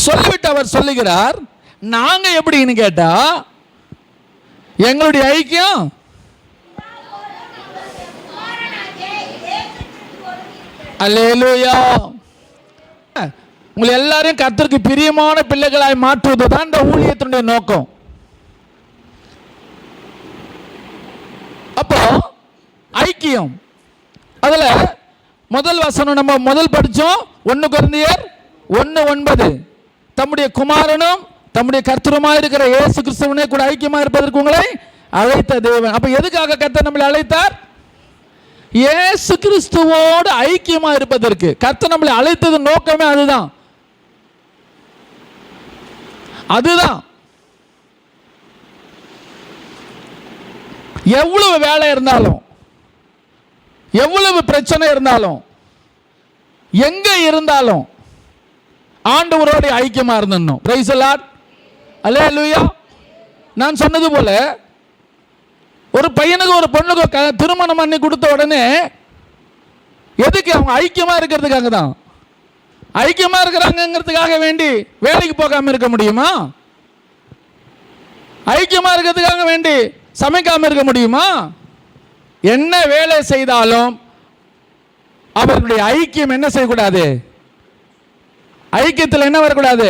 சொல்லிவிட்டு அவர் சொல்லுகிறார், நாங்க எப்படின்னு கேட்டா எங்களுடைய ஐக்கியம் அல்லேலூயா, உங்களை எல்லாரையும் கர்த்தருக்கு பிரியமான பிள்ளைகளாய் மாற்றுவது தான் இந்த ஊழியத்தினுடைய நோக்கம். அப்போ ஐக்கியம், அதுல முதல் வசனம் நம்ம முதல் படிச்சோம், 1 கொரிந்தியர் 1:9. தம்முடைய குமாரனும் தம்முடைய கர்த்தருமாய் இருக்கிற இயேசு கிறிஸ்துவனே கூட ஐக்கியமா இருப்பதற்கு உங்களை அழைத்த தேவன். அப்ப எதுக்காக கர்த்தர் நம்மளை அழைத்தார்? இயேசு கிறிஸ்துவோடு ஐக்கியமா இருப்பதற்கு. கர்த்தர் நம்மளை அழைத்தது நோக்கமே அதுதான். எவ்வளவு வேலை இருந்தாலும், எவ்வளவு பிரச்சனை இருந்தாலும், எங்க இருந்தாலும் ஆண்டவரோடு ஐக்கியமா இருந்தோம். பிரைஸ் தி லார்ட், அல்லேலூயா. நான் சொன்னது போல ஒரு பையனுக்கு ஒரு பொண்ணுக்கு திருமணம் பண்ணி கொடுத்த உடனே எதுக்கு? அவங்க ஐக்கியமா இருக்கிறதுக்காக தான். ஐக்கியமா இருக்கிறாங்கிறதுக்காக வேண்டி வேலைக்கு போகாம இருக்க முடியுமா? ஐக்கியமா இருக்கிறதுக்காக வேண்டி சமைக்காம இருக்க முடியுமா? என்ன வேலை செய்தாலும் அவர்களுடைய ஐக்கியம் என்ன செய்யக்கூடாது? ஐக்கியத்தில் என்ன வரக்கூடாது?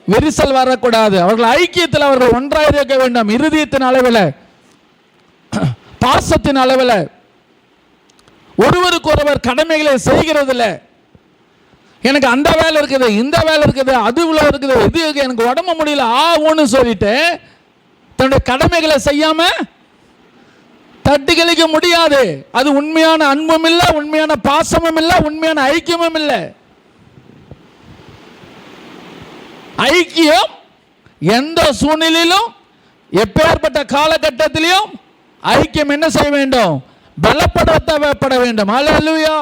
விரிசல் வரக்கூடாது. அவர்கள் ஐக்கியத்தில் அவர்கள் ஒன்றாக இருக்க வேண்டும். இருதயத்தின் அளவில், பாசத்தின் அளவில், ஒருவருக்கு ஒருவர் கடமைகளை செய்கிறதுல, எனக்கு அந்த வேலை இருக்குது, இந்த வேலை இருக்குது, அது இவ்வளோ இருக்குது, இது எனக்கு உடம்பு முடியல ஆகும்னு சொல்லிட்டு தன்னுடைய கடமைகளை செய்யாம தட்டி கழிக்க முடியாது. அது உண்மையான அன்பும் இல்லை, உண்மையான பாசமும் இல்லை, உண்மையான ஐக்கியமும் இல்லை. ஐக்கியம் எந்த சூழ்நிலையிலும், எப்பேற்பட்ட காலகட்டத்திலும் ஐக்கியம் என்ன செய்ய வேண்டும்? பலப்படுத்தப்பட வேண்டும். ஹல்லேலூயா,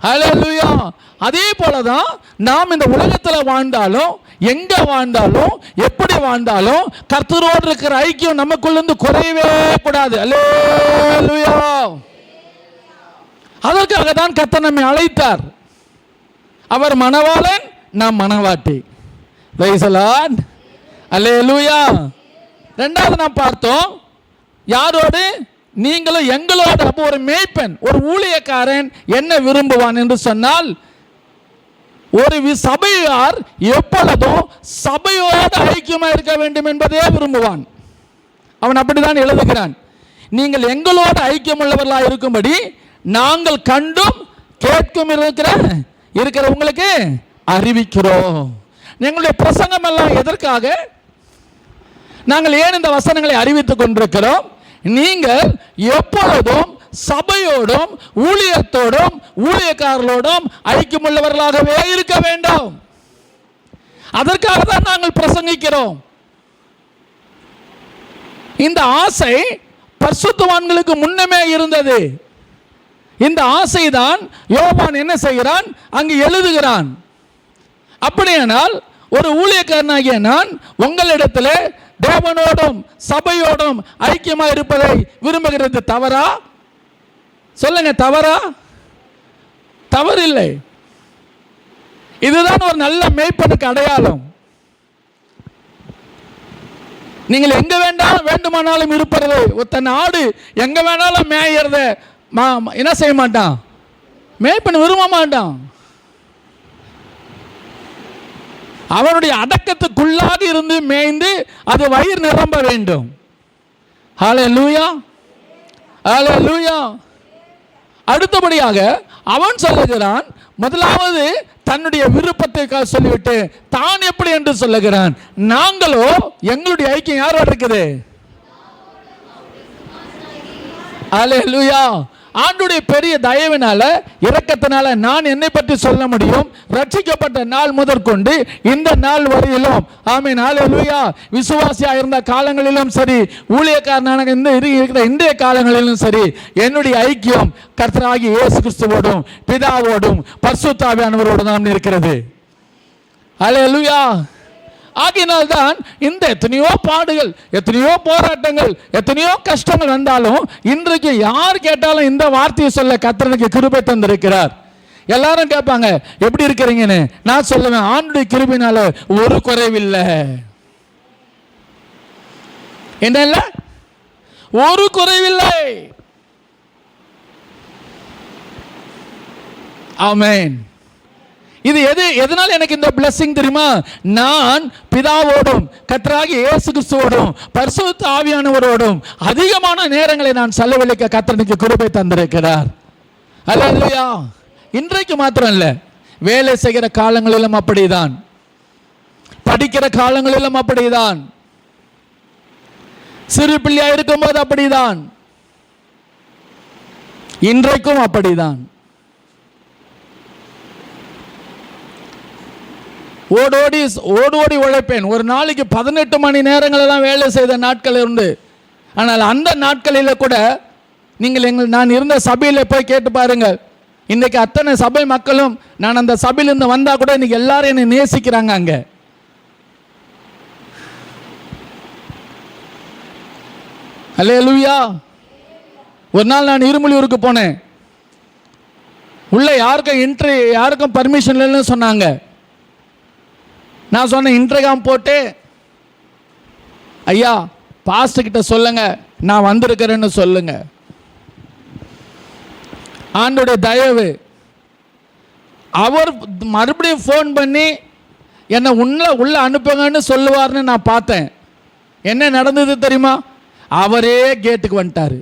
ஹல்லேலூயா. அதே போலதான் நாம் இந்த உலகத்தில் வாழ்ந்தாலும், எங்க வாழ்ந்தாலும், எப்படி வாழ்ந்தாலும் கர்த்தரோடு இருக்கிற ஐக்கியம் நமக்குள்ளிருந்து குறையவே கூடாது. அல்லேலூயா. அதற்காக தான் கர்த்தர் நம்மை அழைத்தார். அவர் மணவாளன், நாம் மணவாட்டி. பிரைஸ் தி லார்ட், அல்லேலூயா. இரண்டாவது நாம் பார்த்தோம், யாரோடு? நீங்களும் எங்களோடு. அப்போ ஒரு மேய்ப்பன், ஒரு ஊழியக்காரன் என்ன விரும்புவான் என்று சொன்னால், ஒரு சபையார் எப்பொழுதும் சபையோடு ஐக்கியமாக இருக்க வேண்டும் என்பதே விரும்புவான். அவன் அப்படிதான் எழுதுகிறான். நீங்கள் எங்களோடு ஐக்கியம் உள்ளவர்களாக இருக்கும்படி நாங்கள் கண்டும் கேட்கும் இருக்கிற உங்களுக்கு அறிவிக்கிறோம். எங்களுடைய பிரசங்கம் எல்லாம் எதற்காக? நாங்கள் ஏன் இந்த வசனங்களை அறிவித்துக் கொண்டிருக்கிறோம்? நீங்கள் எப்பொழுதும் சபையோடும் ஊழியத்தோடும் ஊழியக்காரர்களோடும் ஐக்கியமுள்ளவர்களாகவே இருக்க வேண்டும். அதற்காக தான் நாங்கள் பிரசங்கிக்கிறோம். இந்த ஆசை பரிசுத்தவான்களுக்கு முன்னமே இருந்தது. இந்த ஆசை தான் யோவான் என்ன செய்கிறான்? அங்கு எழுதுகிறான். அப்படியானால் ஒரு ஊழியக்காரனாகிய நான் உங்களிடத்தில் தேவனோடும் சபையோடும் ஐக்கியமாக இருப்பதை விரும்புகிறது தவறா? சொல்லுங்க, தவறா? தவறில்லை. இதுதான் ஒரு நல்ல மேய்ப்பனுக்கு அடையாளம். நீங்கள் எங்க வேண்டுமானாலும் இருப்பது. தன் ஆடு எங்க வேணாலும் மேயறத என்ன செய்ய மாட்டான்? மேய்ப்பன் விரும்ப மாட்டான். அவனுடைய அடக்கத்துக்குள்ளாக இருந்து மேய்ந்து அது வயிறு நிரம்ப வேண்டும். ஹல்லேலூயா, ஹல்லேலூயா. அடுத்தபடியாக அவன் சொல்லுகிறான், முதலாவது தன்னுடைய விருப்பத்தை சொல்லிவிட்டு தான் எப்படி என்று சொல்லுகிறான். நாங்களோ எங்களுடைய ஐக்கியம் யாரோட இருக்குது? ஹல்லேலூயா. ஆண்டுடைய பெரிய தயவினால, இரக்கத்தினால நான் என்னை பற்றி சொல்ல முடியும். ரட்சிக்கப்பட்ட நாள் முதற்கொண்டு இந்த நாள் வரையிலும், ஆமென், ஹல்லேலூயா, விசுவாசியா இருந்த காலங்களிலும் சரி, ஊழியக்காரனாக இருக்கிற இன்றைய காலங்களிலும் சரி, என்னுடைய ஐக்கியம் கர்த்தராகிய இயேசு கிறிஸ்துவோடும் பிதாவோடும் பரிசுத்த ஆவியானவரோடும் தான் இருக்கிறது. ஹல்லேலூயா. ஆகினால்தான் இந்த எத்தனையோ பாடுகள், எத்தனையோ போராட்டங்கள், எத்தனையோ கஷ்டங்கள் வந்தாலும் இன்றைக்கு யார் கேட்டாலும் இந்த வார்த்தையை சொல்ல கர்த்தருக்கு கிருபை தந்திருக்கிறார். எல்லாரும் கேட்பாங்க எப்படி இருக்கிறீங்கன்னு. நான் சொல்லுவேன், ஆண்டுடைய கிருபையினால ஒரு குறைவில்லை. என்ன இல்லை? ஒரு குறைவில்லை. ஆமென். இது எதனால எனக்கு இந்த blessing தெரியுமா? நான் பிதாவோடும் கர்த்தராகிய இயேசு கிறிஸ்துவோடும் பரிசுத்த ஆவியானவரோடும் அதிகமான நேரங்களை நான் செலவழிக்க கர்த்தருக்கு கிருபை தந்திருக்கிறார். அல்லேலூயா. இன்றைக்கு மாத்திரம் இல்லை, வேலை செய்கிற காலங்களிலும் அப்படிதான், படிக்கிற காலங்களிலும் அப்படிதான், சிறு பிள்ளையா இருக்கும்போது அப்படிதான், இன்றைக்கும் அப்படிதான். ஓடோடி உழைப்பேன். ஒரு நாளைக்கு 18 மணி நேரங்கள் எல்லாம் வேலை செய்த நாட்கள் உண்டு. ஆனால் அந்த நாட்களில் கூட நான் இருந்த சபையில் போய் கேட்டு பாருங்கள். இன்றைக்கு அத்தனை சபை மக்களும், நான் அந்த சபையிலிருந்து வந்தா கூட இன்னைக்கு எல்லாரும் என்னை நேசிக்கிறாங்க. அங்க அல்லேலூயா. ஒரு நாள் நான் இருமலியூருக்கு போனேன். உள்ள யாருக்கும் பர்மிஷன் இல்லைன்னு சொன்னாங்க. நான் சொன்னேன், இன்டர்காம் போட்டு, ஐயா பாஸ்டர் கிட்ட சொல்லுங்க நான் வந்திருக்கிறேன்னு சொல்லுங்க. ஆண்டோடைய தயவு. அவர் மறுபடியும் ஃபோன் பண்ணி என்னை உள்ள அனுப்புங்கன்னு சொல்லுவார்னு நான் பார்த்தேன். என்ன நடந்தது தெரியுமா? அவரே கேட்டுக்கு வந்துட்டாரு.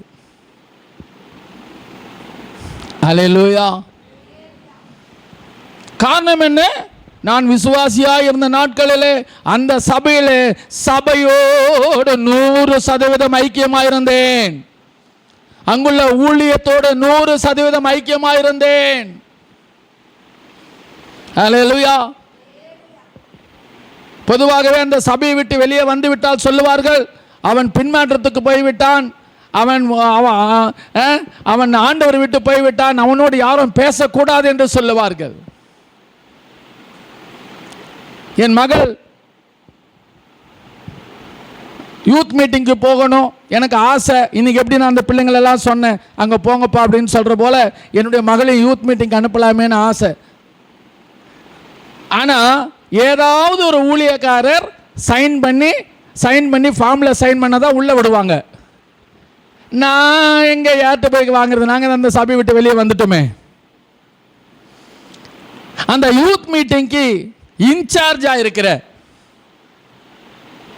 அல்லேலூயா. காரணம் என்ன? நான் விசுவாசியாக இருந்த நாட்களிலே அந்த சபையோடு 100% ஐக்கியமாயிருந்தேன். அங்குள்ள ஊழியத்தோடு 100% ஐக்கியமாயிருந்தேன். அல்லேலூயா. பொதுவாகவே அந்த சபையை விட்டு வெளியே வந்து விட்டால் சொல்லுவார்கள், அவன் பின்மாற்றத்துக்கு போய்விட்டான், அவன் ஆண்டவர் விட்டு போய்விட்டான், அவனோடு யாரும் பேசக்கூடாது என்று சொல்லுவார்கள். என் மகள் யூத் மீட்டிங்க்கு போகணும், எனக்கு ஆசை. இன்னைக்கு எப்படி நான் அந்த பிள்ளைங்களெல்லாம் சொன்னேன், அங்கே போங்கப்பா அப்படின்னு சொல்கிற போல என்னுடைய மகளையும் யூத் மீட்டிங் அனுப்பலாமேன்னு ஆசை. ஆனால் ஏதாவது ஒரு ஊழியக்காரர் சைன் பண்ணி ஃபார்மில் சைன் பண்ணதான் உள்ளே விடுவாங்க. நான் எங்கே யார்கிட்ட போய் வாங்குறது? நாங்கள் அந்த சபை விட்டு வெளியே வந்துட்டோமே. அந்த யூத் மீட்டிங்க்கு இன்சார்ஜா இருக்கிற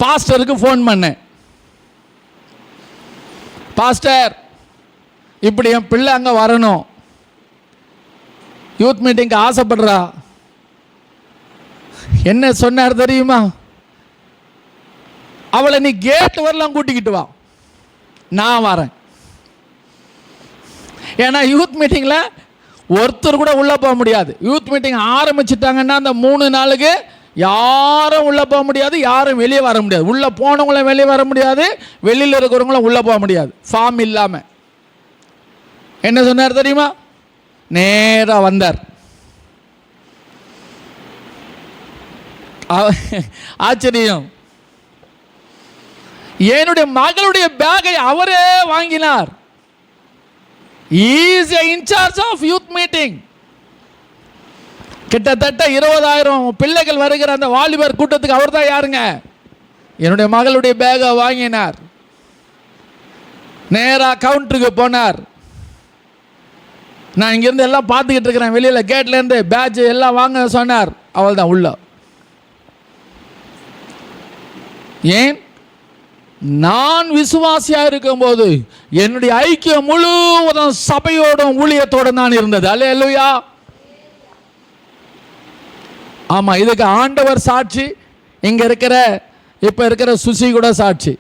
பாஸ்டருக்கு ஃபோன் பண்ணேன். பாஸ்டர், இப்படி என் பிள்ளை அங்கே வரணும், யூத் மீட்டிங்க்கு ஆசைப்படுறா. என்ன சொன்னார் தெரியுமா? அவளை நீ கேட் வரலாம் கூட்டிக்கிட்டு வா, நான் வரேன். ஏன்னா யூத் மீட்டிங்கில் ஒருத்தர் கூட உள்ளே போக முடியாது. யூத் மீட்டிங் ஆரம்பிச்சிட்டாங்கன்னா அந்த 3 நாளுக்கு யாரும் உள்ளே போக முடியாது, யாரும் வெளியே வர முடியாது. உள்ளே போனவங்களும் வெளியே வர முடியாது, வெளியில் இருக்கிறவங்களும் உள்ளே போக முடியாது ஃபார்ம் இல்லாமல். என்ன சொன்னார் தெரியுமா? நேராக வந்தார். ஆச்சரியம். என்னுடைய மகளுடைய பேக்கை அவரே வாங்கினார். He is in charge of youth meeting. கிட்டத்தட்ட 20,000 பிள்ளைகள் வருகிற அந்த வாலிபர் கூட்டத்துக்கு அவர் தான் யாருங்க? என்னுடைய மகளுடைய பேக்கை வாங்கினார். நேராக கவுண்டருக்கு போனார். நான் இங்கிருந்து எல்லாம் பார்த்துக்கிட்டு இருக்கிறேன், வெளியில் கேட்லேருந்து பேட்ச் எல்லாம் வாங்க சொன்னார். அவள் தான் உள்ள. ஏன்? நான் விசுவாசியாக இருக்கும்போது என்னுடைய ஐக்கியம் முழுவதும் சபையோடும் ஊழியத்தோடும் தான் இருந்தது. அல்லேலூயா. ஆமா, இதுக்கு ஆண்டவர் சாட்சி, இங்க இப்ப இருக்கிற சுசி கூட சாட்சி.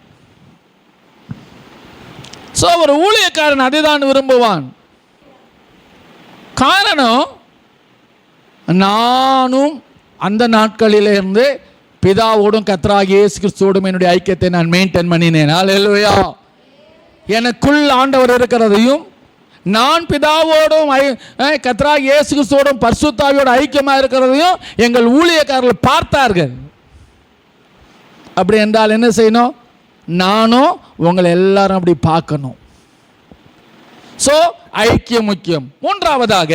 ஒரு ஊழியக்காரன் அதை தான் விரும்புவான். காரணம், நானும் அந்த நாட்களிலிருந்து பிதாவோடும் கர்த்தராகிய இயேசு கிறிஸ்துவோடும் என்னுடைய ஐக்கியத்தை நான் மெயின்டைன் பண்ணினேன். அல்லேலூயா. எனக்குள் ஆண்டவர் இருக்கிறதையும், நான் பிதாவோடும் கர்த்தராகிய இயேசு கிறிஸ்துவோடும் பரிசுத்த ஆவியோடு ஐக்கியமாக இருக்கிறதையும் எங்கள் ஊழியக்காரர்கள் பார்த்தார்கள். அப்படி என்றால் என்ன செய்யணும்? நானும் உங்களை எல்லாரும் அப்படி பார்க்கணும். ஐக்கியம் முக்கியம். மூன்றாவதாக,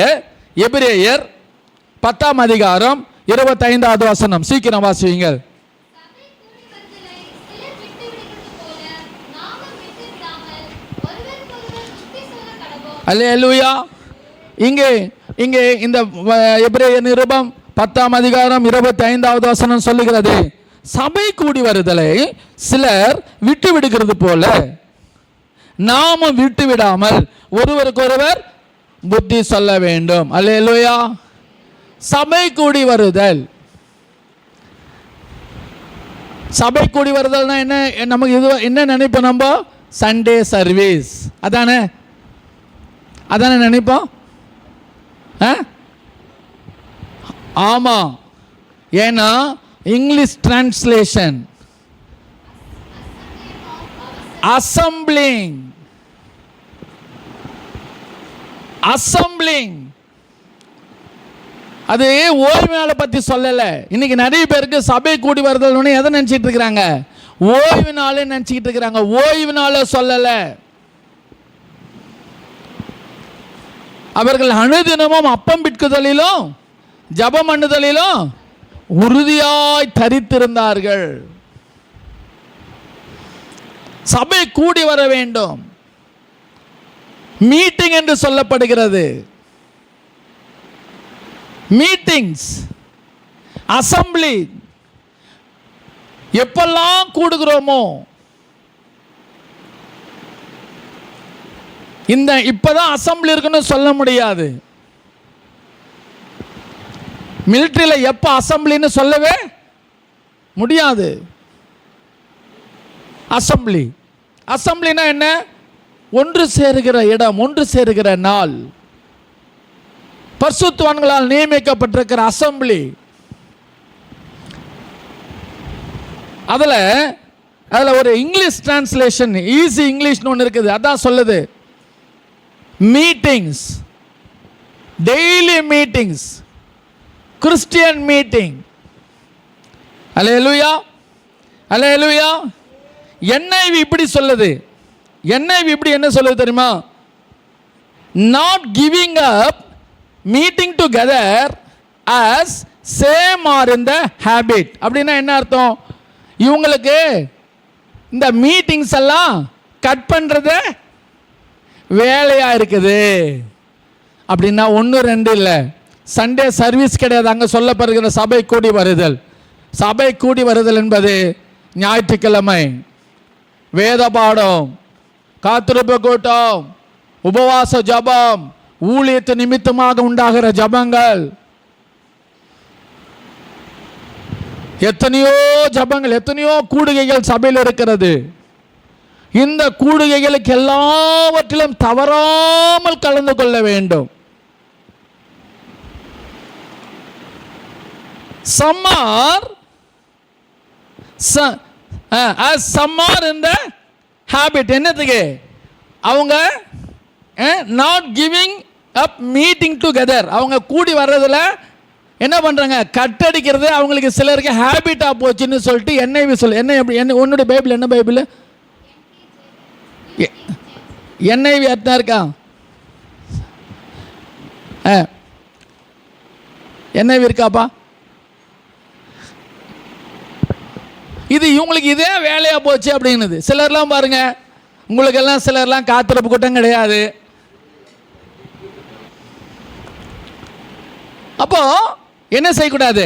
எபிரேயர் 10ஆம் அதிகாரம் 25வது வசனம். சீக்கிரம் வாசியுங்கள். அல்லேலூயா. இங்கே இந்த எபிரேயர் நிருபம் 10ஆம் அதிகாரம் 25வது வசனம் சொல்லுகிறது, சபை கூடி வருதலை சிலர் விட்டு விடுகிறது போல நாமும் விட்டு விடாமல் ஒருவருக்கொருவர் புத்தி சொல்ல வேண்டும். அல்லேலூயா. சபை கூடி வருதல், சபை கூடி வருதல்னா என்ன? நமக்கு இது என்ன நினைப்போம்? நம்ம சண்டே சர்வீஸ் அதானே நினைப்போம். ஆமா, ஏன்னா இங்கிலீஷ் டிரான்ஸ்லேஷன் அசம்பிளிங் அது ஓய்வு நாளை பத்தி சொல்லல. இன்னைக்கு நிறைய பேருக்கு சபை கூடி வருதல் எதை நினைச்சிட்டு இருக்கிறாங்க? ஓய்வு நாளே நினைச்சிட்டு இருக்கிறாங்க. ஓய்வு நாளை சொல்லல. அவர்கள் அனுதினமும் அப்பம் பிட்குதலிலும் ஜபம் பண்ணுதலிலும் உறுதியாய் தரித்திருந்தார்கள். சபை கூடி வர வேண்டும். மீட்டிங் என்று சொல்லப்படுகிறது. மீட்டிங்ஸ், அசம்பிளி எப்பெல்லாம் கூடுகிறோமோ, இப்பதான் அசம்பிளி இருக்குன்னு சொல்ல முடியாது. மிலிட்டரியில எப்ப அசம்பிளின்னு சொல்லவே முடியாது. அசம்பிளினா என்ன? ஒன்று சேருகிற இடம், ஒன்று சேருகிற நாள், பரிசுத்தவான்களால் நியமிக்கப்பட்டிருக்கிற அசம்பிளி. அதுல ஒரு இங்கிலீஷ் டிரான்ஸ்லேஷன், ஈஸி இங்கிலீஷ்னு ஒன்று இருக்குது. அதான் சொல்லுது, meetings, daily meetings, Christian meeting. அல்லேலூயா, அல்லேலூயா. NIV இப்படி சொல்லுது. NIV இப்படி என்ன சொல்லுது தெரியுமா? Not giving up meeting together as some are in the habit. அப்படின்னா என்ன அர்த்தம்? இவங்களுக்கு இந்த மீட்டிங்ஸ் எல்லாம் கட் பண்றது வேலையா இருக்குது. அப்படின்னா 1 2 இல்லை, சண்டே சர்வீஸ் கிடையாது. அங்கே சொல்லப்படுகிற சபை கூடி வருதல். சபை கூடி வருதல் என்பது ஞாயிற்றுக்கிழமை வேத பாடம், காத்திருப்பு கூட்டம், உபவாச ஜபம், ஊழியத்து நிமித்தமாக உண்டாகிற ஜபங்கள், எத்தனையோ ஜபங்கள், எத்தனையோ கூடுகைகள் சபையில் இருக்கிறது. இந்த கூடுகைகளுக்கு எல்லாவற்றிலும் தவறாமல் கலந்து கொள்ள வேண்டும். Some are in the habit. என்னதுக்கு? அவங்க not giving up meeting together. அவங்க கூடி வர்றதுல என்ன பண்றாங்க? கட்டடிக்கிறது அவங்களுக்கு சிலருக்கு ஹேபிட்டா போச்சுன்னு சொல்லிட்டு NIV சொல்லு. என்ன உன்னுடைய பைபிள் என்ன பைபிள்? NIV அர்த்தம் இருக்கா? NIV இருக்காப்பா? இது இவங்களுக்கு இதே வேலையா போச்சு அப்படின்னுது. சிலர்லாம் பாருங்க, உங்களுக்கெல்லாம் சிலர்லாம் காத்திருப்பு கூட்டம் கிடையாது. அப்போ என்ன செய்யக்கூடாது?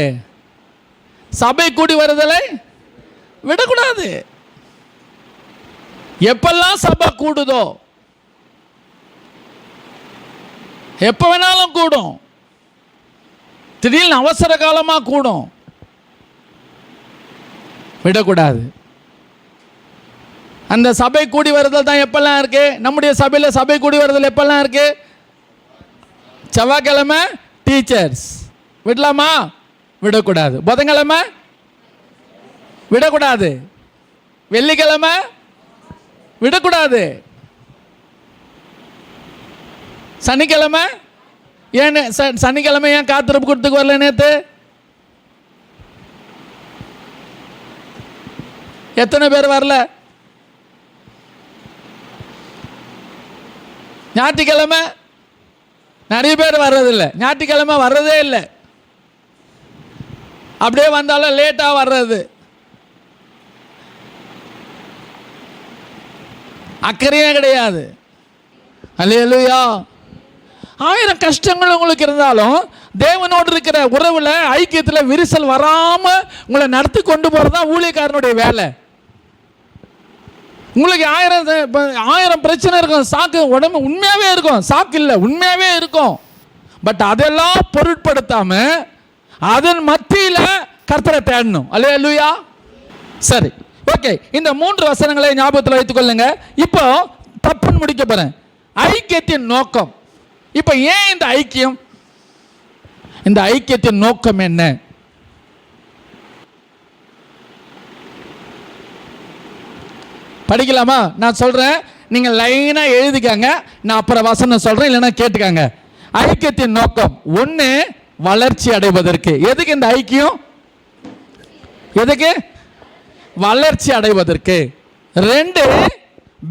சபை கூடி வருதலை விடக்கூடாது. எப்பெல்லாம் சபை கூடுதோ, எப்ப வேணாலும் கூடும், திடீர்னு அவசர காலமா கூடும், விடக்கூடாது. அந்த சபை கூடி வருதல் தான் எப்பெல்லாம் இருக்கு? நம்முடைய சபையில் சபை கூடி வருதல் எப்பெல்லாம் இருக்கு? செவ்வாய்க்கிழமை டீச்சர்ஸ் விடலாமா? விடக்கூடாது. புதன்கிழமை விடக்கூடாது. வெள்ளிக்கிழமை விடக்கூடாது. சனிக்கிழமை ஏன்? சனிக்கிழமை ஏன் காத்திருப்பு கொடுத்துக்கு வரல? நேற்று எத்தனை பேர் வரல? ஞாயிற்றுக்கிழமை நிறைய பேர் வர்றதில்லை, ஞாயிற்றுக்கிழமை வர்றதே இல்லை, அப்படியே வந்தாலும் லேட்டாக வர்றது, அக்கறையே கிடையாது. அல்லேலூயா. 1000 கஷ்டங்கள் உங்களுக்கு இருந்தாலும் தேவனோடு இருக்கிற உறவில் ஐக்கியத்தில் விரிசல் வராமல் உங்களை நடத்தி கொண்டு போகிறது தான் ஊழியக்காரனுடைய வேலை. உங்களுக்கு 1000 பிரச்சனை இருக்கும், சாக்கு உடம்பு உண்மையாகவே இருக்கும், சாக்கு இல்லை உண்மையாகவே இருக்கும். பட் அதெல்லாம் பொருட்படுத்தாமல் அதன் மத்தியில் கர்த்தரை தேடணும். அல்லேலூயா. சரி, ஓகே. இந்த 3 வசனங்களை ஞாபகத்தில் வைத்துக் கொள்ளுங்க. இப்போ தப்புன்னு முடிக்க போறேன். ஐக்கியத்தின் நோக்கம். இப்போ ஏன் இந்த ஐக்கியம்? இந்த ஐக்கியத்தின் நோக்கம் என்ன? படிக்கலாமா? நான் சொல்றேன், நீங்க லைனா எழுதிக்காங்க, நான் அப்புறம் வசனம் சொல்றேன், இல்லைன்னா கேட்டுக்காங்க. ஐக்கியத்தின் நோக்கம் 1, வளர்ச்சி அடைவதற்கு. எதுக்கு இந்த ஐக்கியம்? எதுக்கு? வளர்ச்சி அடைவதற்கு. 2,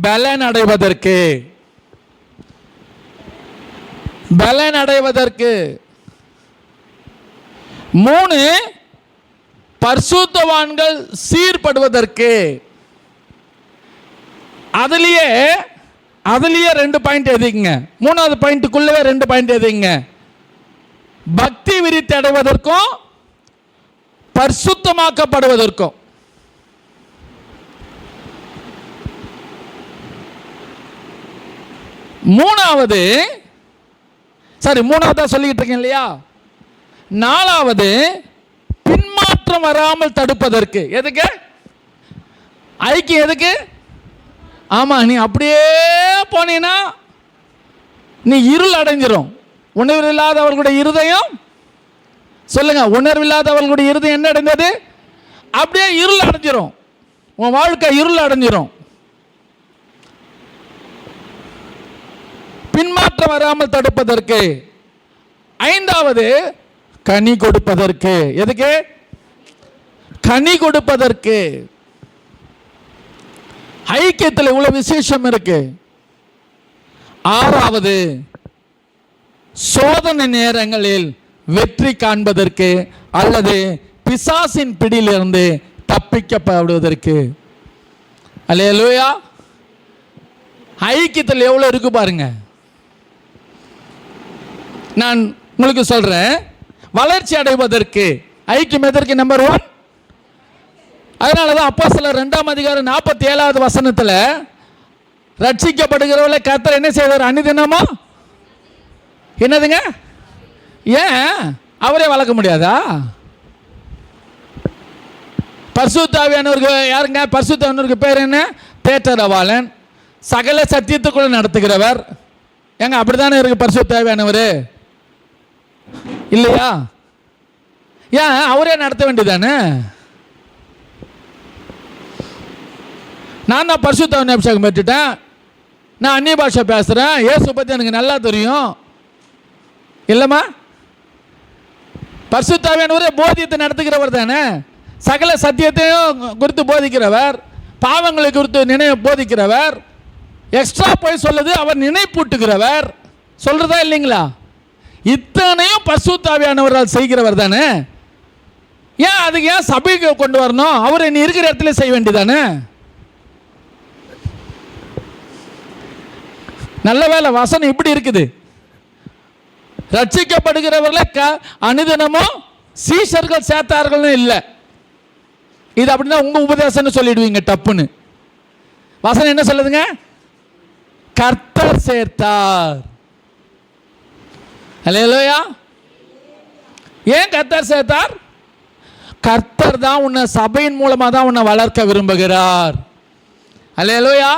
பலன் அடைவதற்கு. பலன் அடைவதற்கு. 3, பரிசுத்தவான்கள் சீர்படுவதற்கு. அதுலயே 2 பாயிண்ட் எழுதிங்க. 3வது பாயிண்ட்டுக்குள்ளவே 2 பாயிண்ட் எழுதிங்க. பக்தி விருத்தி அடைவதற்கும் பரிசுத்தமாக்கப்படுவதற்கும். மூணாவது சொல்லிக்கிட்டு இருக்கேன் இல்லையா? 4வது பின்மாற்றம் வராமல் தடுப்பதற்கு. எதுக்கு ஐக்கியம்? எதுக்கு? ஆமா, நீ அப்படியே போனீன்னா நீ இருள் அடைஞ்சிரும். உணர்வு இல்லாதவர்களுடைய இருதயம், சொல்லுங்க, உணர்வு இல்லாதவர்களுடைய இருதயம் என்ன அடைந்தது? அப்படியே இருள் அடைஞ்சிரும். உன் வாழ்க்கை இருள் அடைஞ்சிரும். பின்மாற்றம் வராமல் தடுப்பதற்கு. 5வது கனி கொடுப்பதற்கு. எதுக்கு? கனி கொடுப்பதற்கு. ஐக்கியத்தில் இவ்வளவு விசேஷம் இருக்கு. 6வது சோதனை நேரங்களில் வெற்றி காண்பதற்கு அல்லது பிசாசின் பிடியிலிருந்து தப்பிக்கப்படுவதற்கு. அல்லேலூயா. ஐக்கியத்தில் எவ்வளவு இருக்கு பாருங்க. நான் உங்களுக்கு சொல்றேன், வளர்ச்சி அடைவதற்கு ஐக்கியம் எதற்கு? நம்பர் 1. அதனாலதான் அப்போஸ்தலர் 2ஆம் அதிகாரம் 47வது வசனத்துல ரட்சிக்கப்படுகிறவர்களை கர்த்தர் என்ன செய்வார்? அனுதினமா என்னதுங்க? ஏன் அவரே வளர்க்க முடியாதா? பரிசுத்த ஆவியானவருக்கு யாருங்க? பரிசுத்த ஆவியானவருக்கு பேர் என்ன? தேற்றரவாளன், சகல சத்தியத்துக்குள்ள நடத்துகிறவர். ஏங்க அப்படித்தானே இருக்கு பரிசுத்த ஆவியானவர் இல்லையா? ஏன் அவரே நடத்த வேண்டியதானே? நான் தான் பரிசுத்த ஆவியின் அபிஷேகம் பெற்றுட்டேன், நான் அந்நிய பாஷை பேசுகிறேன், இயேசு பற்றி எனக்கு நல்லா தெரியும் இல்லைம்மா? பரிசுத்த ஆவியானவரே போதியத்தை நடத்துகிறவர் தானே, சகல சத்தியத்தையும் குறித்து போதிக்கிறவர், பாவங்களை குறித்து நினைவு போதிக்கிறவர், எக்ஸ்ட்ரா போய் சொல்லுது அவர் நினைப்பூட்டுகிறவர். சொல்றதா இல்லைங்களா? இத்தனையும் பரிசுத்த ஆவியானவரால் செய்கிறவர் தானே. ஏன் அதுக்கு ஏன் சபைக்கு கொண்டு வரணும்? அவரை நீ இருக்கிற இடத்துல செய்ய வேண்டியதானே. நல்ல வேலை வசனம் இப்படி இருக்குது. ரட்சிக்கப்படுகிறவர்களை அனுதினமும் சீஷர்கள் சேர்த்தார்கள் இல்லை. இது அப்படின்னா உங்க உபதேசம் சொல்லிடுவீங்க டப்புன்னு. வசனம் என்ன சொல்லுதுங்க? கர்த்தர் சேர்த்தார். அல்லேலூயா. ஏன் கர்த்தர் சேர்த்தார்? கர்த்தர் தான் உன்னை சபையின் மூலமா தான் உன்னை வளர்க்க விரும்புகிறார். அல்லேலூயா.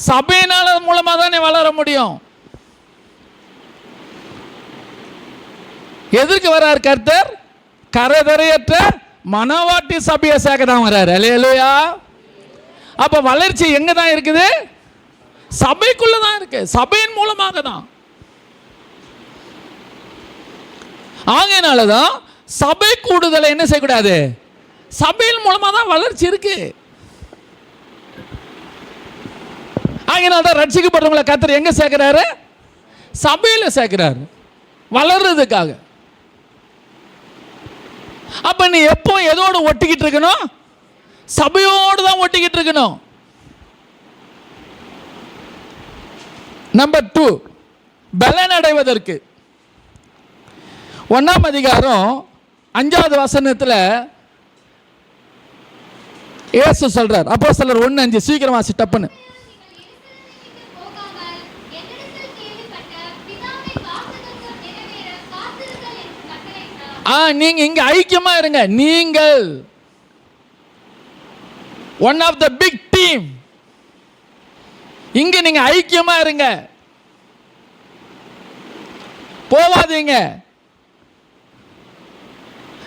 சபையினால மூலமா தான் நீ வளர முடியும். எதற்கு வர்றார் கர்த்தர்? கரைதரையற்ற மனவாட்டி சபையை சேர்க்க தான் வர்றாரு. அல்லேலூயா. அப்ப வளர்ச்சி எங்க தான் இருக்குது? சபைக்குள்ள தான் இருக்கு, சபையின் மூலமாக தான். ஆகையினாலதான் சபை கூடுதலை என்ன செய்யக்கூடாது? சபையின் மூலமா தான் வளர்ச்சி இருக்கு. ஆகையினால்தான் ரட்சிக்கப்படுறவங்களை கர்த்தர் எங்க சேர்க்கிறாரு? சபையில் சேர்க்கிறாரு, வளர்றதுக்காக. அப்ப நீ எப்போ எதோடு ஒட்டிக்கிட்டு இருக்கணும்? சபையோடு தான் ஒட்டிக்கிட்டு இருக்கணும். நம்பர் 2, பலன் அடைவதற்கு 1ஆம் அதிகாரம் 5வது வசனத்தில் இயேசு சொல்றார். அப்போஸ்தலர் 1:5, சீக்கிரம் வாசி டப்புன்னு. நீங்க இங்க ஐக்கியமா இருங்க. நீங்கள் one of the big team. இங்க நீங்க ஐக்கியமா இருங்க, போவாதீங்க.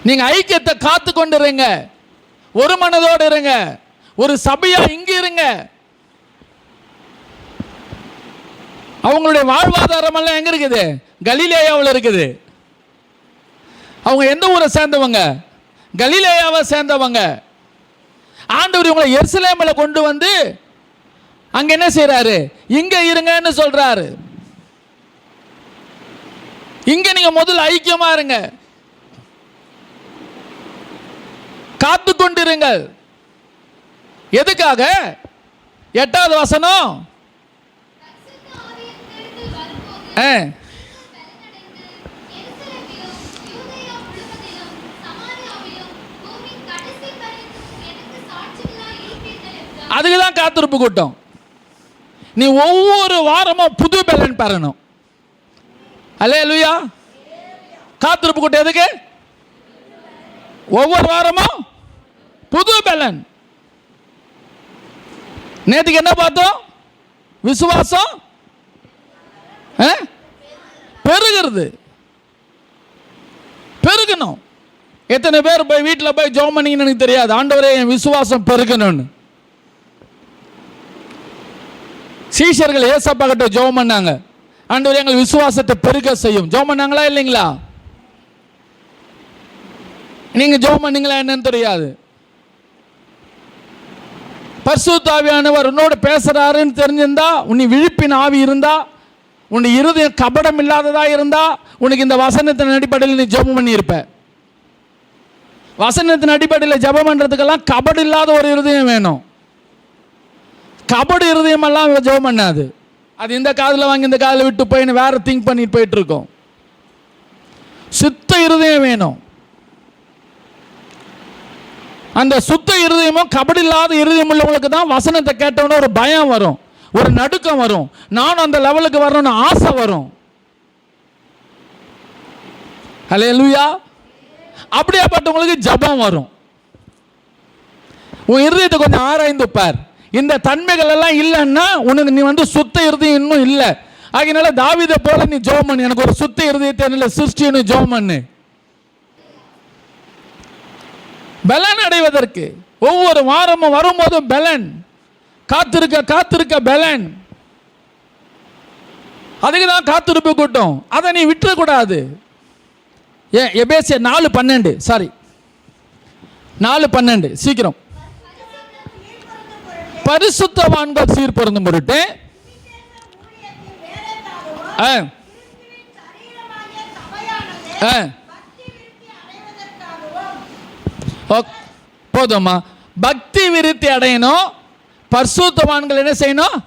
நீங்க ஐக்கியத்தை காத்து கொண்டு இருங்க, ஒரு மனதோடு இருங்க, ஒரு சபையா இங்க இருங்க. அவங்களுடைய வாழ்வாதாரம் எல்லாம் எங்க இருக்குது? கலிலேயாவில் இருக்குது. அவங்க எந்த ஊரை சேர்ந்தவங்க? கலிலேயாவை சேர்ந்தவங்க. ஆண்டவர் இவங்களை எருசலேமில் கொண்டு வந்து அங்க என்ன செய்யறாரு? இங்க இருங்கன்னு சொல்றாரு. இங்க நீங்க முதல்ல ஐக்கியமா இருங்க, காத்து கொண்டிருங்கள். எதுக்காக? 8வது வசனம். அதுக்குதான் காத்திருப்பு கூட்டம். நீ ஒவ்வொரு வாரமும் புது பலன் பெறணும். அல்லேலூயா. காத்திருப்பு கூட்டம் எதுக்கு? ஒவ்வொரு வாரமும் புது பலன். நேற்றுக்கு என்ன பார்த்தோம்? விசுவாசம் பெருகிறது, பெருகணும். எத்தனை பேர் போய் வீட்டில் போய் ஜெபம் பண்ணீங்கன்னு எனக்கு தெரியாது. ஆண்டவரே என் விசுவாசம் பெருகணும்னு. சீஷர்கள் ஏசப்பா கிட்ட ஜெபம் பண்ணாங்க, ஆண்டவரே எங்கள் விசுவாசத்தை பெருக செய்யும். ஜெபம் பண்ணாங்களா இல்லைங்களா? நீங்க ஜெபம் பண்ணீங்களா என்னன்னு தெரியாது. பரிசுத்த ஆவியானவர் உன்னோட பேசுறாருன்னு தெரிஞ்சிருந்தா, உன்னை விழிப்பின் ஆவி இருந்தா, உன் இருதயம் கபடம் இல்லாததா இருந்தா, உனக்கு இந்த வசனத்தின் அடிப்படையில் நீ ஜெபம் பண்ணி இருப்ப. வசனத்தின் அடிப்படையில் ஜெபம் பண்றதுக்கெல்லாம் கபடு இல்லாத ஒரு இருதயம் வேணும். கபடு இருதயம் எல்லாம் ஜெபம் பண்ணாது. அது இந்த காதில் வாங்கி இந்த காதில் விட்டு போய் வேற திங்க் பண்ணிட்டு போயிட்டு இருக்கோம். சுத்த இருதயம் வேணும். அந்த சுத்த இருதயமும் கபடு இல்லாத இருதயம் உள்ளவங்களுக்கு தான் வசனத்தை கேட்டவன ஒரு பயம் வரும், ஒரு நடுக்கம் வரும், நானும் அந்த லெவலுக்கு வரணும்னு ஆசை வரும். அல்லேலூயா. அப்படியாப்பட்டவங்களுக்கு ஜெபம் வரும். உன் இருதயத்தை கொஞ்சம் ஆராய்ந்து பார். இந்த தன்மைகள் எல்லாம் இல்லைன்னா உனக்கு நீ சுத்த இருதயம் இன்னும் இல்லை. ஆகினால தாவீதை போல நீ ஜெபம் பண்ணு, எனக்கு ஒரு சுத்த இருதயத்தை சிருஷ்டின்னு ஜெபம் பண்ணு. பலன் அடைவதற்கு ஒவ்வொரு வாரமும் வரும்போதும் பலன், காத்திருக்க காத்திருக்க பலன். அதுக்கு தான் காத்திருப்பு கூட்டம். அதை நீ விட்டுறக்கூடாது. எபேசியர் 4:12, சாரி 4:12, சீக்கிரம். பரிசுத்தவான்கள் சீர்பொருந்தும் பொருட்டு போதுமா? பக்தி விருத்தி அடையணும். பரிசுத்தவான்கள் என்ன செய்யணும்?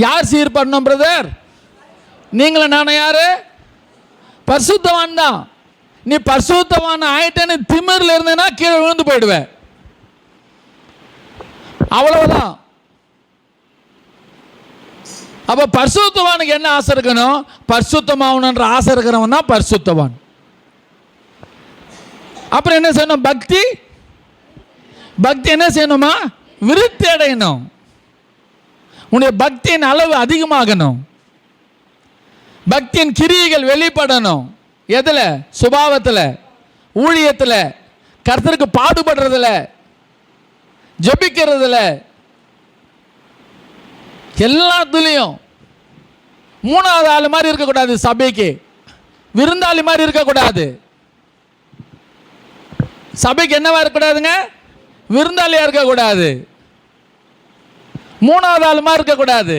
யார் சீர் பண்ணணும் பிரதர்? நீங்களும் நானும் யாரு? பரிசுத்தவான் தான். நீ பரிசுத்தவான் ஆயிட்டேன்னு திமிரில் இருந்தேன்னா கீழே விழுந்து போயிடுவேன். அவ்வளவுதான். அப்ப பரிசுத்தவானுக்கு என்ன ஆசை இருக்கணும்? பரிசுத்தமாவணுன்ற ஆசை இருக்கிறவன் தான் பரிசுத்தவான். அப்புறம் என்ன செய்யணும்? பக்தி. பக்தி என்ன செய்யணுமா? விருத்தி அடையணும். உன்னுடைய பக்தியின் அளவு அதிகமாகணும். பக்தியின் கிரியைகள் வெளிப்படணும். எதுல? சுபாவத்தில், ஊழியத்தில், கர்த்தருக்கு பாடுபடுறதுல, ஜெபிக்கிறதுல, எல்லாத்துலேயும். மூணாவது ஆள் மாதிரி இருக்கக்கூடாது. சபைக்கு விருந்தாளி மாதிரி இருக்கக்கூடாது. சபைக்கு என்னவா இருக்கக்கூடாதுங்க? விருந்தாளியா இருக்கக்கூடாது. மூணாவது ஆள் மாதிரி இருக்கக்கூடாது.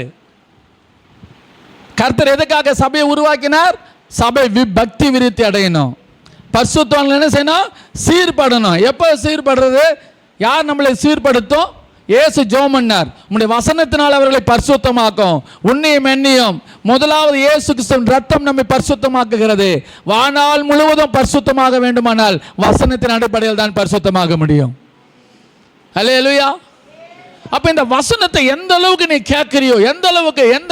கர்த்தர் எதுக்காக சபையை உருவாக்கினார்? சபை பக்தி விருத்தி அடையணும். பரிசுத்தவான்கள் என்ன செய்யணும்? சீர்படணும். எப்போ சீர்படுறது? யார் நம்மளை சீர்படுத்தும்? இயேசு ஜெபம் பண்ணார், உம்முடைய வசனத்தினால் அவர்களை பரிசுத்தமாக்கும். உன்னையும் என்னையும் முதலாவது இயேசு கிறிஸ்துவின் ரத்தம் நம்மை பரிசுத்தமாக்குகிறது. வாழ்நாள் முழுவதும் பரிசுத்தமாக வேண்டுமானால் வசனத்தின் அடிப்படையில் தான் பரிசுத்தமாக முடியும். அல்லேலூயா. அப்ப இந்த வசனத்தை எந்த அளவுக்கு நீ கேட்கிறியோ, எந்த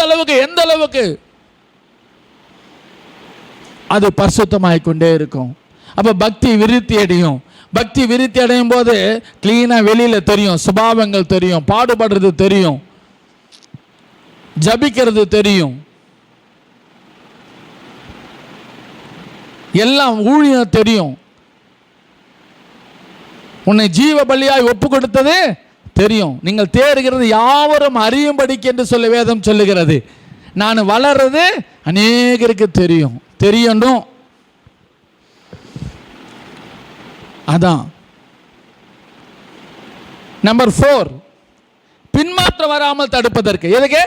அளவுக்கு அது பரிசுத்தமாகிக் கொண்டே இருக்கும். அப்ப பக்தி விருத்தி அடையும். பக்தி விருத்தி அடையும் போது கிளீனா வெளியில தெரியும், சுபாவங்கள் தெரியும், பாடுபடுறது தெரியும், ஜபிக்கிறது தெரியும், எல்லாம் ஊழியம் தெரியும். உன்னை ஜீவ பலியாய் ஒப்பு கொடுத்தது தெரியும். நீங்கள் தேறுகிறது யாவரும் அறியும்படிக்கு என்று சொல்ல வேதம் சொல்லுகிறது. நான் வளர்றது அநேகருக்கு தெரியும், தெரியணும். அதான் நம்பர் 4, பின்மாற்றம் வராமல் தடுப்பதற்கு. எதுக்கு?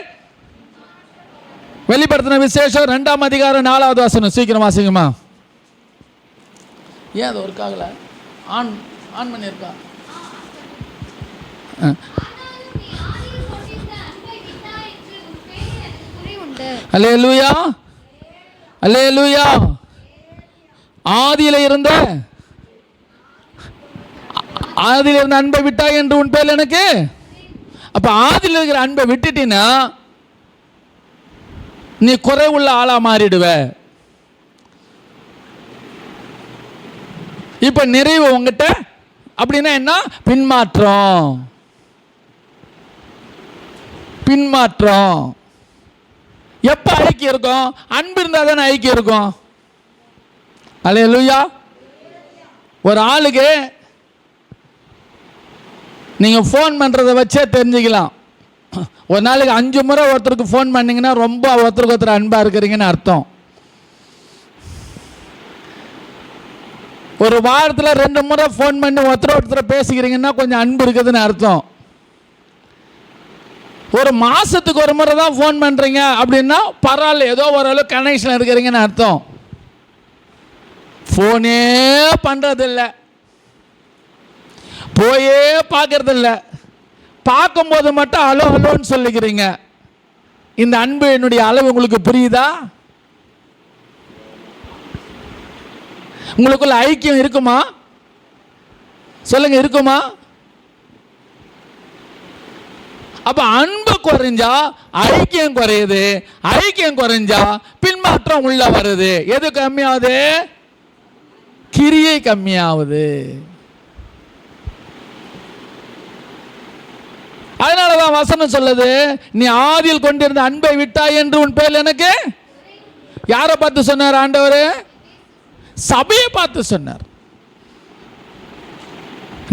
வெளிப்படுத்தின விசேஷம் 2ஆம் அதிகாரம் 4வது வசனம். சீக்கிரம் வாசிங்கம்மா. ஏன் அது ஒர்க் ஆகல? ஆன் பண்ணியிருக்கா? அல்லேலூயா, அல்லேலூயா. ஆதியில இருந்த அன்பை விட்டாய் என்று உன் பேர் எனக்கு. அப்ப ஆதியில் இருக்கிற அன்பை விட்டுட்டீன்னா நீ குறைவுள்ள ஆளா மாறிடுவ. இப்ப நிறைவு உங்ககிட்ட அப்படின்னா என்ன? பின்மாற்றம். எப்ப ஐக்கியம் இருக்கும்? அன்பு இருந்தா தானே ஐக்கியம் இருக்கும். அல்லேலூயா. ஒரு ஆளுக்கு நீங்க ஃபோன் பண்றதை வச்சே தெரிஞ்சுக்கலாம். ஒரு நாளைக்கு 5 முறை ஒருத்தருக்கு ஃபோன் பண்ணீங்கன்னா ரொம்ப ஒருத்தருக்கு ஒருத்தர் அன்பா இருக்கிறீங்கன்னு அர்த்தம். ஒரு வாரத்தில் 2 முறை ஃபோன் பண்ணி ஒருத்தர் பேசிக்கிறீங்கன்னா கொஞ்சம் அன்பு இருக்குதுன்னு அர்த்தம். ஒரு மாசத்துக்கு ஒரு முறை தான் ஃபோன் பண்றீங்க அப்படின்னா பரவாயில்ல, ஏதோ ஓரளவு கனெக்ஷன் இருக்கிறீங்கன்னு அர்த்தம். ஃபோனே பண்றதில்லை, போயே பார்க்கறதில்ல, பார்க்கும்போது மட்டும் அலோ அலோன்னு சொல்லிக்கிறீங்க. இந்த அன்பு என்னுடைய அளவு உங்களுக்கு புரியுதா? உங்களுக்குள்ள ஐக்கியம் இருக்குமா? சொல்லுங்க, இருக்குமா? அப்ப அன்பு குறைஞ்சா ஐக்கியம் குறையுது, ஐக்கியம் குறைஞ்சா பின்மாற்றம் உள்ள வருது. எது கம்மியாவது? கிரியை கம்மியாவது. அதனாலதான் வசனம் சொல்லுது, நீ ஆதியில் கொண்டிருந்த அன்பை விட்டாய் என்று உன் பேர் எனக்கு. யாரை பார்த்து சொன்னார் ஆண்டவர்? சபையை பார்த்து சொன்னார்.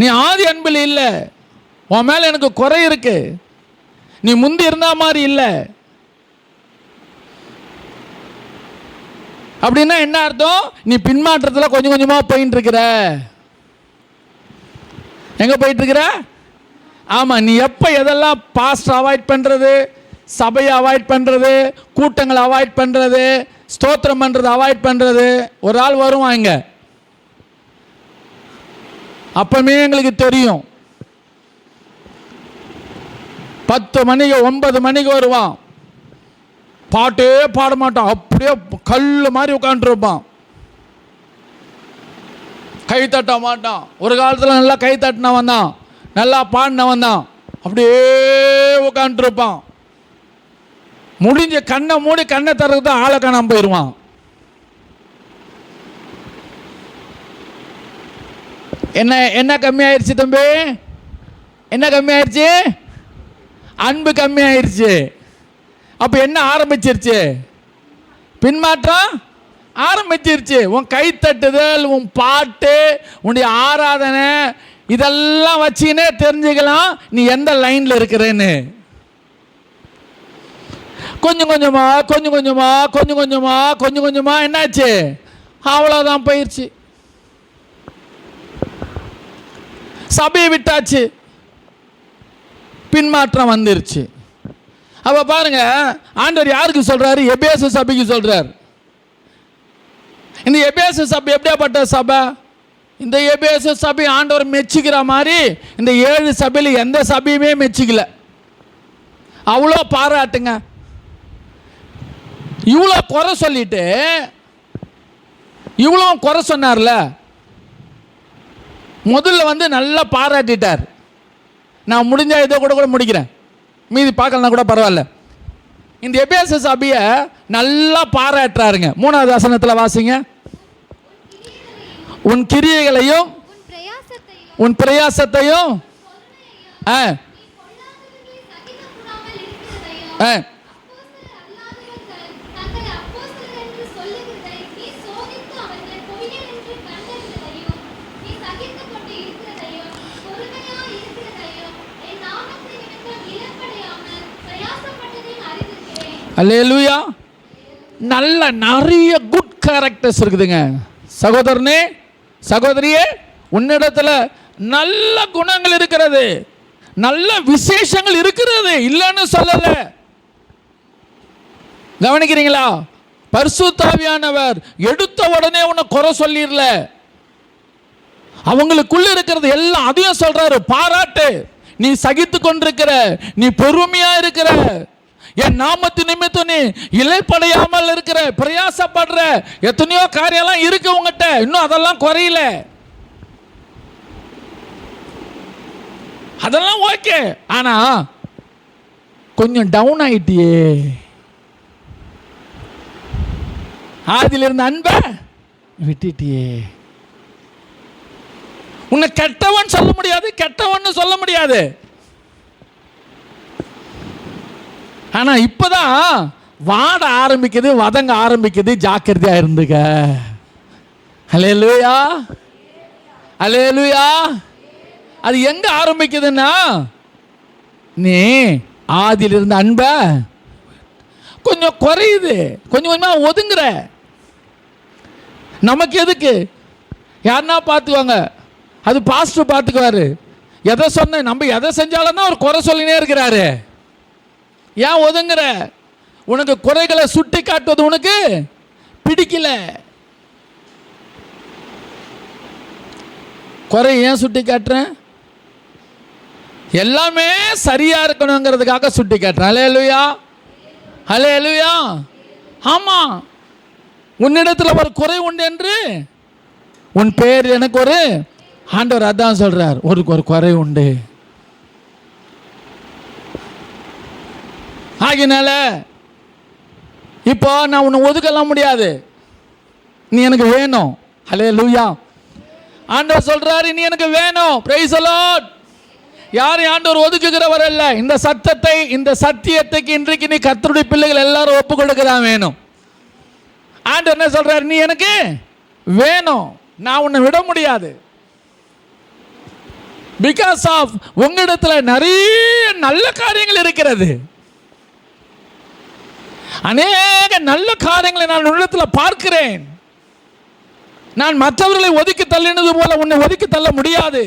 நீ ஆதி அன்பில் இல்ல, உன் மேல எனக்கு குறை இருக்கு, நீ முந்தி இருந்த மாதிரி இல்ல. அப்படின்னா என்ன அர்த்தம்? நீ பின்மாற்றத்தில் கொஞ்சம் கொஞ்சமா போயிட்டு இருக்கிற. எங்க போயிட்டு இருக்கிற? ஆமா, நீ எப்ப எதெல்லாம் பாஸ்ட் அவாய்ட் பண்றது, சபையை அவாய்ட் பண்றது, கூட்டங்களை அவாய்ட் பண்றது, ஸ்தோத்திரம் பண்றது அவாய்ட் பண்றது. ஒரு ஆள் வருவாங்க, அப்பமே எங்களுக்கு தெரியும். 10 மணிக்கு 9 மணிக்கு வருவான், பாட்டே பாட மாட்டான், அப்படியே கல்லு மாதிரி உட்காந்துருப்பான், கை தட்ட மாட்டான். ஒரு காலத்தில் நல்லா கை தட்டினவன் தான், நல்லா பாடினவன் தான், அப்படியே உட்காந்துருப்பான். முடிஞ்ச கண்ணை மூடி கண்ணை தரது ஆளை காணாம போயிடுவான். என்ன கம்மியாயிருச்சு தம்பி? என்ன கம்மியாயிருச்சு? அன்பு கம்மியாயிருச்சு. அப்ப என்ன ஆரம்பிச்சிருச்சு? பின்மாற்றம் ஆரம்பிச்சிருச்சு. உன் கை தட்டுதல், உன் பாட்டு, உன்னுடைய ஆராதனை, இதெல்லாம் வச்சுக்கினே தெரிஞ்சுக்கலாம் நீ எந்த லைன்ல இருக்கிறேன்னு. கொஞ்சம் கொஞ்சமா என்னாச்சு? அவ்வளவுதான், போயிடுச்சு. சபையை விட்டாச்சு, பின்மாற்றம் வந்துருச்சு. அப்ப பாருங்க, ஆண்டவர் யாருக்கு சொல்றாரு? எபேசு சபைக்கு சொல்றார். இந்த எபேசு சபை எப்படியாப்பட்ட சபை? இந்த எபேசு சபை ஆண்டவர் மெச்சிக்கிற மாதிரி இந்த 7 சபையில் எந்த சபையுமே மெச்சிக்கல. அவ்வளோ பாராட்டுங்க. இவ்வளோ குறை சொல்லிட்டு இவ்வளோ குறை சொன்னார்ல, முதல்ல நல்லா பாராட்டிட்டார். நான் முடிஞ்ச இதை கூட முடிக்கிறேன், மீதி பார்க்கலனா கூட பரவாயில்ல. இந்த எபேசு சபையை நல்லா பாராட்டுறாருங்க. 3வது வசனத்தில் வாசிங்க. உன் கிரியைகளையும் உன் பிரயாசத்தையும் அல்லேலூயா. நல்ல நிறைய குட் கேரக்டர்ஸ் இருக்குதுங்க. சகோதரனே, சகோதரியே, உன்னிடத்துல நல்ல குணங்கள் இருக்கிறது, நல்ல விசேஷங்கள் இருக்கிறது, இல்லைன்னு சொல்லல. கவனிக்கிறீங்களா? பரிசுத்த ஆவியானவர் எடுத்த உடனே உன்னை குறை சொல்லிடல. அவங்களுக்குள்ள இருக்கிறது எல்லாம் அதையும் சொல்றாரு, பாராட்டு. நீ சகித்து கொண்டிருக்கிற, நீ பொறுமையா இருக்கிற, என் நாமத்து நிமித்தம் நீ இலைப்படையாமல் இருக்கிற, பிரயாசப்படுற, எத்தனையோ காரியம்லாம் இருக்கு உங்ககிட்ட, இன்னும் அதெல்லாம் குறையல. அதெல்லாம் ஓகே, ஆனா கொஞ்சம் டவுன் ஆயிட்டியே. ஆதியில் இருந்த அன்பை விட்டுட்டியே. உன்னை கெட்டவன் சொல்ல முடியாது, கெட்டவன் சொல்ல முடியாது. ஆனா இப்பதான் வாட ஆரம்பிக்குது, வதங்க ஆரம்பிக்குது. ஜாக்கிரதையா இருந்துக்க. அல்லேலூயா, அல்லேலூயா. அது எங்க ஆரம்பிக்குதுன்னா, நீ ஆதியில் இருந்த அன்பை கொஞ்சம் குறையுது, கொஞ்சம் கொஞ்சமா ஒதுங்குற. நமக்கு எதுக்கு? யாருன்னா பார்த்துக்குவாங்க, அது பாஸ்டர் பார்த்துக்குவாரு. எதை சொன்ன, நம்ம எதை செஞ்சாலும் அவர் குறை சொல்லினே இருக்கிறாரு. ஏன் ஒதுங்குற? உனக்கு குறைகளை சுட்டி காட்டுவது உனக்கு பிடிக்கல. குறை ஏன் சுட்டி காட்டுறேன்? எல்லாமே சரியா இருக்கணுங்கிறதுக்காக சுட்டி காட்டுறேன். அல்லேலூயா, அல்லேலூயா. ஆமா, உன்னிடத்தில் ஒரு குறை உண்டு என்று உன் பேர் எனக்கு ஒரு ஆண்டவர் அதான் சொல்றார், ஒரு குறை உண்டு. ஆகினால இப்போ நான் உன்னை ஒதுக்கலாம் முடியாது, நீ எனக்கு வேணும். அல்லேலூயா. ஆண்டவர் சொல்றாரு, நீ எனக்கு வேணும். Praise the Lord. யாரையும் ஆண்டவர் ஒதுக்குகிறவர் அல்ல. இந்த சத்தத்தை, இந்த சத்தியத்துக்கு இன்றைக்கு நீ கர்த்தருடைய பிள்ளைகள் எல்லாரும் ஒப்பு கொடுக்கதான் வேணும். ஆண்டவர் என்ன சொல்றாரு? நீ எனக்கு வேணும், நான் உன்னை விட முடியாது. பிகாஸ் ஆஃப் உங்களிடத்துல நிறைய நல்ல காரியங்கள் இருக்கிறது. அநேக நல்ல காரியங்களை நான் உன்னிடத்தில் பார்க்கிறேன். நான் மற்றவர்களை ஒதுக்கி தள்ளினது போல உன்னை ஒதுக்கி தள்ள முடியாது.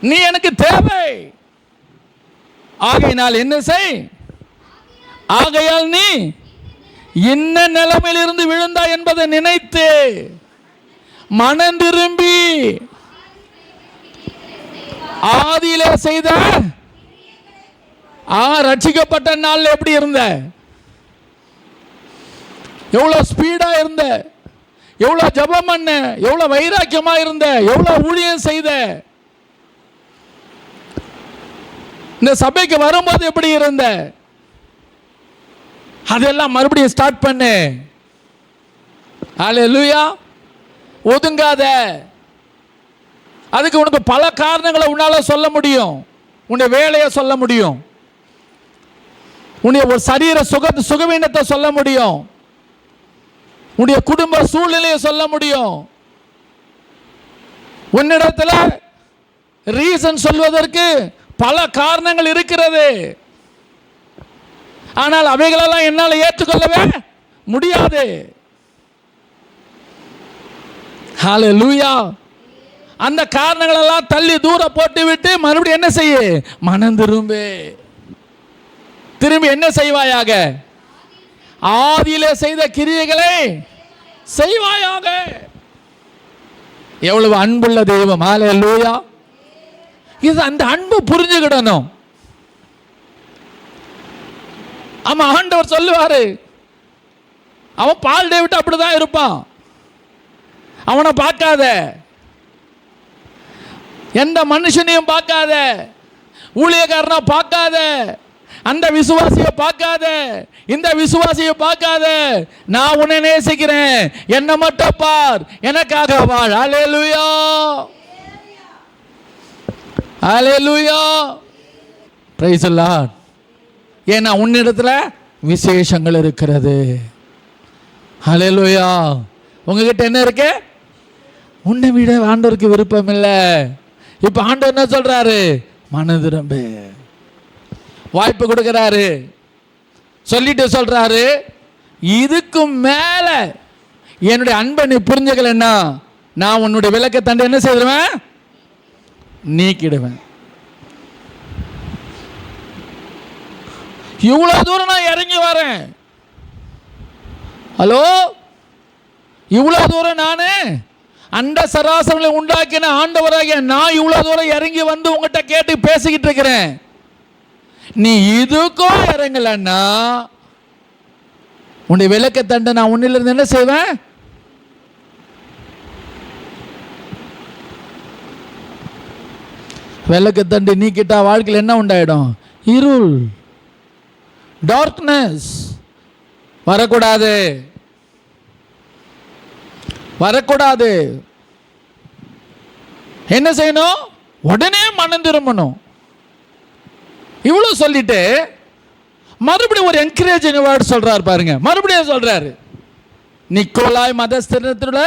நீ எனக்கு தேவை. ஆகையினால் என்ன செய்? ஆகையால் நீ என்ன நிலைமையில் இருந்து விழுந்தாய் என்பதை நினைத்து மனம் திரும்பி ஆதியிலே செய்த ரட்சிக்கப்பட்ட நாள் எப்படி இருந்த? எவ்வளவு ஸ்பீடா இருந்த? எவ்வளவு ஜெபம் பண்ண? எவ்வளவு வைராக்கியமா இருந்த? எவ்வளவு ஊழியம் செய்த? இந்த சபைக்கு வரும்போது எப்படி இருந்த? அதெல்லாம் மறுபடியும் ஸ்டார்ட் பண்ணு. அல்லேலூயா. ஒதுங்காத. அதுக்கு உனக்கு பல காரணங்களை உன்னால சொல்ல முடியும். உன்னுடைய வேலையை சொல்ல முடியும், உன்னுடைய ஒரு சரீர சுகவீனத்தை சொல்ல முடியும், உன்னுடைய குடும்ப சூழ்நிலையை சொல்ல முடியும். உன்னிடத்துல ரீசன் சொல்வதற்கு பல காரணங்கள் இருக்கிறது. ஆனால் அவைகளெல்லாம் என்னால் ஏற்றுக்கொள்ளவே முடியாது. ஹல்லேலூயா. அந்த காரணங்கள் எல்லாம் தள்ளி தூர போட்டு விட்டு மறுபடியும் என்ன செய்ய? மனம் திரும்பு. திரும்பி என்ன செய்வாயாக? ஆதியிலே செய்த கிரியைகளை செய்வாயாக. எவ்வளவு அன்புள்ள தெய்வம். ஹல்லேலூயா. இது அந்த அன்பு புரிஞ்சுக்கிடணும். ஆமா, ஆண்டவர் சொல்லுவாரு, அவன் பால் டேவிட் அப்படிதான் இருப்பான். அவனை பார்க்காத, எந்த மனுஷனையும் பார்க்காத, ஊழியக்காரனை பார்க்காத, அந்த விசுவாசியை பார்க்காத, இந்த விசுவாசியை பார்க்காத, நான் உன்னை நேசிக்கிறேன், என்ன மட்டும் பார், எனக்காக வாழ். ஹல்லேலூயா, ஹல்லேலூயா, பிரைஸ் தி லார்ட். ஏன்னா உன்னிடத்துல விசேஷங்கள் இருக்கிறது. ஹல்லேலூயா. உங்ககிட்ட என்ன இருக்கு? உன்னை விட ஆண்டவருக்கு விருப்பம் இல்லை. இப்ப ஆண்டவர் என்ன சொல்றாரு? மனதிரும்பு. வாய்ப்பு கொடுக்கிறாரு. சொல்லிட்டு சொல்றாரு, இதுக்கு மேல என்னுடைய அன்பை நீ புரிஞ்சுக்கலன்னா நான் உன்னுடைய விளக்க தண்டை என்ன செய்வேன்? நீக்கிடுவேன். இவ்வளவு தூரம் நான் இறங்கி வரேன். ஹலோ, இவ்வளவு தூரம் நானு அந்த சராசரங்களை உண்டாக்கின ஆண்டவராகிய நான் இவ்வளவு தூரம் இறங்கி வந்து உங்ககிட்ட கேட்டு பேசிக்கிட்டு இருக்கிறேன். நீ இதுக்கும் இறங்கலன்னா உன்னுடைய விளக்க தண்டை நான் உன்னிலிருந்து என்ன செய்வேன்? விளக்க தண்டை நீக்கிட்டா வாழ்க்கையில் என்ன உண்டாயிடும்? இருள், டார்க்னஸ் வரக்கூடாது, வரக்கூடாது. என்ன செய்யணும்? உடனே மனம் திரும்பணும். இவ்வளவு சொல்லிட்டு மறுபடியும் ஒரு என்கரேஜிங் வேர்ட் சொல்றாரு பாருங்க. மறுபடியும் சொல்றாரு, நிக்கோலாய் மதஸ்திரத்துல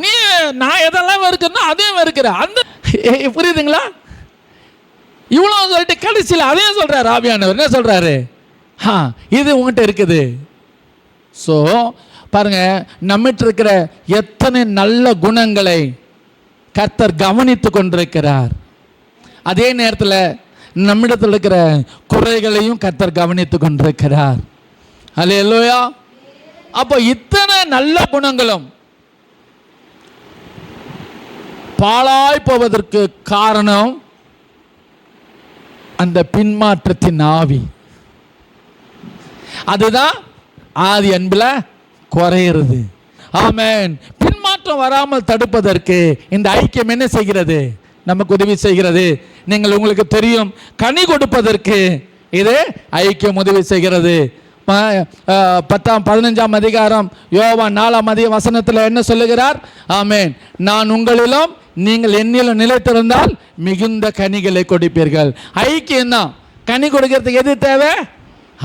நீ நான் எதெல்லாம் வெறுக்கிறேன் அதையும் வெறுக்கிற அந்த புரியுதுங்களா? இவ்வளவு சொல்லிட்டு கடைசியில் அதையும் சொல்றாரு ஆவியானவர். என்ன சொல்றாரு? இது உங்ககிட்ட இருக்குது. ஸோ பாருங்க, நம்மகிட்ட இருக்கிற எத்தனை நல்ல குணங்களை கர்த்தர் கவனித்து கொண்டிருக்கிறார். அதே நேரத்தில் நம்மிடத்தில் இருக்கிற குறைகளையும் கர்த்தர் கவனித்து கொண்டிருக்கிறார். ஹல்லேலூயா. அப்போ இத்தனை நல்ல குணங்களும் பாழாய் போவதற்கு காரணம் அந்த பின்மாற்றத்தின் ஆவி. அதுதான் ஆதி அன்புல குறையிறது. ஆமென். பின்மாற்றம் வராமல் தடுப்பதற்கு இந்த ஐக்கியம் என்ன செய்கிறது? நமக்கு உதவி செய்கிறது. நீங்கள் உங்களுக்கு தெரியும், கனி கொடுப்பதற்கு இது ஐக்கியம் உதவி செய்கிறது. 15ஆம் அதிகாரம் யோவான் 4ஆம் வசனத்தில் என்ன சொல்லுகிறார்? ஆமென். நான் உங்களிலும் நீங்கள் என்னிலும் நிலைத்திருந்தால் மிகுந்த கனிகளை கொடுப்பீர்கள். ஐக்கியம் தான். கனி கொடுக்கிறதுக்கு எது தேவை?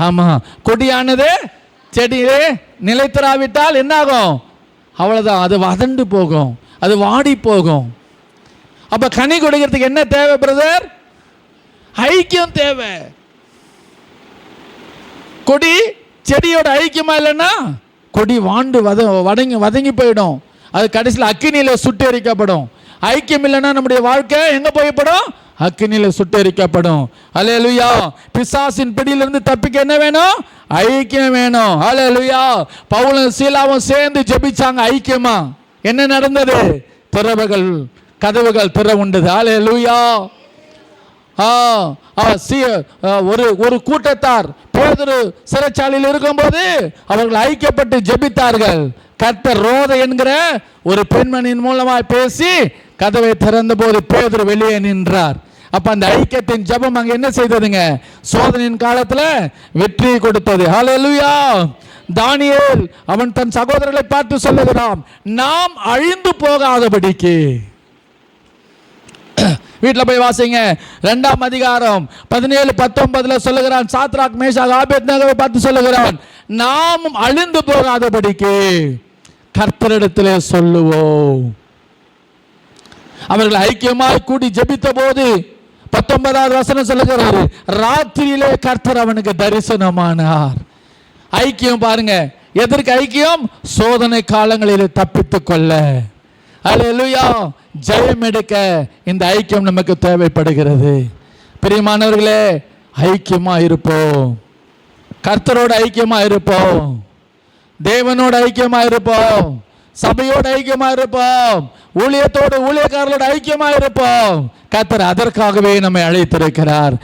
ஆமா, கொடியானது செடியிலே நிலைத்திராவிட்டால் என்ன ஆகும்? அவ்வளவுதான், அது வதண்டு போகும், அது வாடி போகும். அப்ப கனி கொடுக்கிறதுக்கு என்ன தேவை பிரதர்? ஐக்கியம் தேவை. கொடி செடியோட ஐக்கியமா இல்லைன்னா கொடி வாண்டு வதங்கி போயிடும். அது கடைசியில் அக்கினியில சுட்டெரிக்கப்படும். ஐக்கியம் இல்லைன்னா நம்முடைய வாழ்க்கை எங்க போய்ப்படும்? அக்கினியில சுட்டெரிக்கப்படும். ஹல்லேலூயா. பிசாசின் பிடியிலிருந்து தப்பிக்க என்ன வேணும்? ஐக்கியம் வேணும். ஹல்லேலூயா. பவுலும் சீலாவும் சேர்ந்து ஜெபிச்சாங்க ஐக்கியமா. என்ன நடந்தது? திறவுகள், கதவுகள் திறவுண்டது. ஹல்லேலூயா. ஒரு கூட்டத்தார் பேதுரு சிறைச்சாலையில் இருக்கும்போது அவர்கள் ஐக்கியப்பட்டு ஜெபித்தார்கள். கர்த்தர் ரோதை என்கிற ஒரு பெண்மணியின் மூலமாக பேசி கதவை திறந்த போது பேதுரு வெளியே நின்றார். அப்ப அந்த ஐக்கியத்தின் ஜெபம் அங்க என்ன செய்ததுங்க? சோதனையின் காலத்துல வெற்றி கொடுத்தது. ஹல்லேலூயா. தானியேல் அவன் தன் சகோதரர்களை பார்த்து சொல்லுகிறான், நாம் அழிந்து போகாதபடிக்கு. வீட்டில் போய் வாசிங்க. 2ஆம் அதிகாரம் 17-19 சொல்லுகிறான், சாத்ராக் மேஷாக் ஆபேத்நேகோவை பார்த்து சொல்லுகிறான், நாம் அழிந்து போகாதபடிக்கு கர்த்தரிடத்திலே சொல்லுவோம். அவர்கள் ஐக்கியமாய் கூடி ஜெபித்த போது 19வது வசனம் சொல்லுகிறாரு, ராத்திரியிலே கர்த்தர் அவனுக்கு தரிசனமானார். ஐக்கியம் பாருங்க. எதற்கு ஐக்கியம்? சோதனை காலங்களில் தப்பித்துக் கொள்ள. அல்லேலூயா, ஜெயம் எடுக்க இந்த ஐக்கியம் நமக்கு தேவைப்படுகிறது. பிரியமானவர்களே, ஐக்கியமா இருப்போம், கர்த்தரோட ஐக்கியமா இருப்போம், தேவனோட ஐக்கியமா இருப்போம், சபையோட ஐக்கியமா இருப்போம், ஊழியத்தோடு ஊழியக்காரர்களோட ஐக்கியமா இருப்போம். கர்த்தர் அதற்காகவே நம்மை அழைத்திருக்கிறார்.